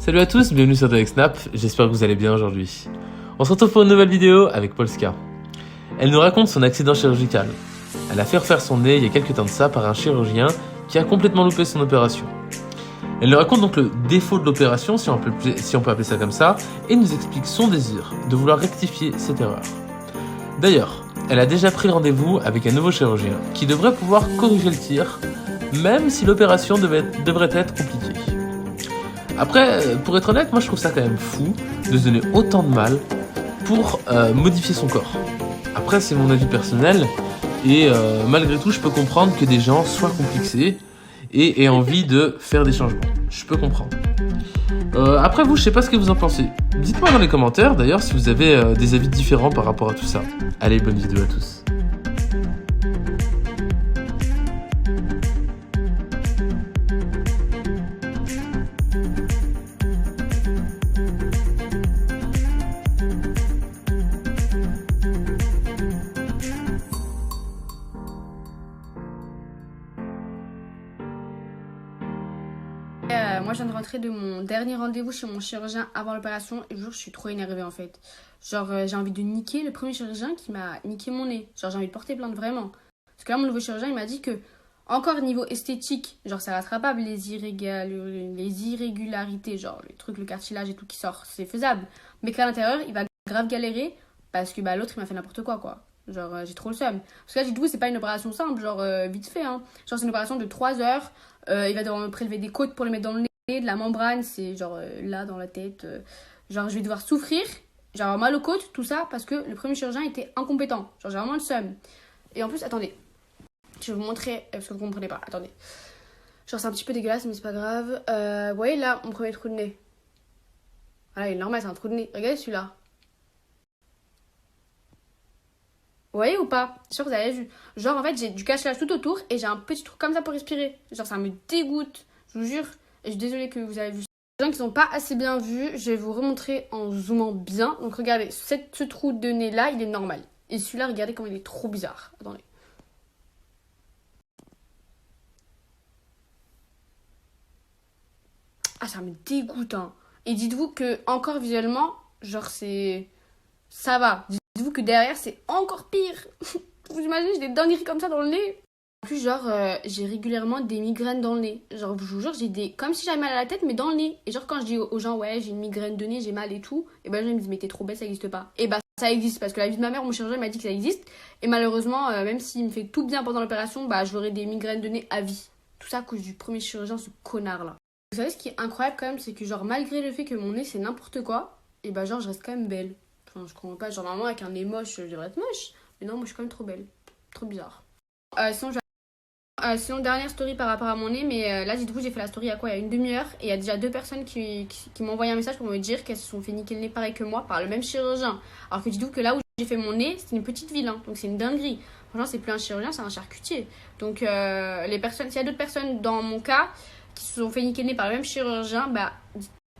Salut à tous, bienvenue sur DexSnap, j'espère que vous allez bien aujourd'hui. On se retrouve pour une nouvelle vidéo avec Polska. Elle nous raconte son accident chirurgical. Elle a fait refaire son nez il y a quelques temps de ça par un chirurgien qui a complètement loupé son opération. Elle nous raconte donc le défaut de l'opération, si on peut appeler ça comme ça, et nous explique son désir de vouloir rectifier cette erreur. D'ailleurs, elle a déjà pris rendez-vous avec un nouveau chirurgien qui devrait pouvoir corriger le tir, même si l'opération devrait être compliquée. Après, pour être honnête, moi je trouve ça quand même fou de se donner autant de mal pour modifier son corps. Après, c'est mon avis personnel, et malgré tout, je peux comprendre que des gens soient complexés et aient envie de faire des changements. Je peux comprendre. Après vous, je sais pas ce que vous en pensez. Dites-moi dans les commentaires, d'ailleurs, si vous avez des avis différents par rapport à tout ça. Allez, bonne vidéo à tous. Moi, je viens de rentrer de mon dernier rendez-vous chez mon chirurgien avant l'opération et je suis trop énervée en fait. Genre, j'ai envie de niquer le premier chirurgien qui m'a niqué mon nez. Genre, j'ai envie de porter plainte vraiment. Parce que là, mon nouveau chirurgien, il m'a dit que, encore niveau esthétique, genre, c'est rattrapable les irrégularités, genre, les trucs, le cartilage et tout qui sort, c'est faisable. Mais qu'à l'intérieur, il va grave galérer parce que l'autre, il m'a fait n'importe quoi. Genre, j'ai trop le seum. Parce que là, j'ai dit, c'est pas une opération simple, genre, vite fait, hein. Genre, c'est une opération de 3 heures. Il va devoir me prélever des côtes pour les mettre dans le nez, de la membrane, c'est genre là, dans la tête. Genre, je vais devoir souffrir, genre mal aux côtes, tout ça, parce que le premier chirurgien était incompétent. Genre, j'ai vraiment le seum. Et en plus, attendez, je vais vous montrer, parce que vous comprenez pas, attendez. Genre, c'est un petit peu dégueulasse, mais c'est pas grave. Vous voyez là, mon premier trou de nez. Voilà, il est normal, c'est un trou de nez. Regardez celui-là. Vous voyez ou pas? Je suis sûre que vous avez vu. Genre, en fait, j'ai du cache-lâche tout autour et j'ai un petit trou comme ça pour respirer. Genre, ça me dégoûte, je vous jure. Et je suis désolée que vous avez vu ça. Les gens qui sont pas assez bien vus, je vais vous remontrer en zoomant bien. Donc, regardez, ce trou de nez là, il est normal. Et celui-là, regardez comment il est trop bizarre. Attendez. Ah, ça me dégoûte, hein. Et dites-vous que, encore visuellement, genre, ça va. Dites-vous que derrière, c'est encore pire. Vous imaginez, j'ai des dingueries comme ça dans le nez. En plus, genre, j'ai régulièrement des migraines dans le nez. Genre, je vous jure, j'ai des... Comme si j'avais mal à la tête, mais dans le nez. Et genre, quand je dis aux gens, ouais, j'ai une migraine de nez, j'ai mal et tout, et ben, les gens, ils me disent, mais t'es trop bête, ça existe pas. Et bah, ça existe, parce que la vie de ma mère, mon chirurgien m'a dit que ça existe. Et malheureusement, même s'il me fait tout bien pendant l'opération, bah, j'aurai des migraines de nez à vie. Tout ça à cause du premier chirurgien, ce connard-là. Vous savez, ce qui est incroyable quand même, c'est que, genre, malgré le fait que mon nez, c'est n'importe quoi, et bah, genre, je reste quand même belle. Enfin, je comprends pas, genre, normalement, avec un nez moche, je devrais être moche. Mais non, moi, je suis quand même trop belle. Trop bizarre. Sinon, dernière story par rapport à mon nez, mais là, dites-vous, j'ai fait la story il y a une demi-heure, et il y a déjà 2 personnes qui m'ont envoyé un message pour me dire qu'elles se sont fait niquer le nez pareil que moi par le même chirurgien. Alors que dites-vous que là où j'ai fait mon nez, c'était une petite ville, hein, donc c'est une dinguerie. Franchement, c'est plus un chirurgien, c'est un charcutier. Donc, s'il y a d'autres personnes dans mon cas qui se sont fait niquer le nez par le même chirurgien, bah,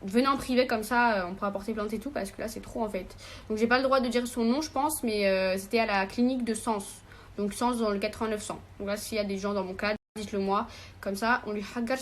venez en privé, comme ça, on pourra porter plainte et tout, parce que là, c'est trop en fait. Donc, j'ai pas le droit de dire son nom, je pense, mais c'était à la clinique de Sens. Donc, Sens dans le 8900. Donc là, s'il y a des gens dans mon cas, dites-le moi. Comme ça, on lui hagar.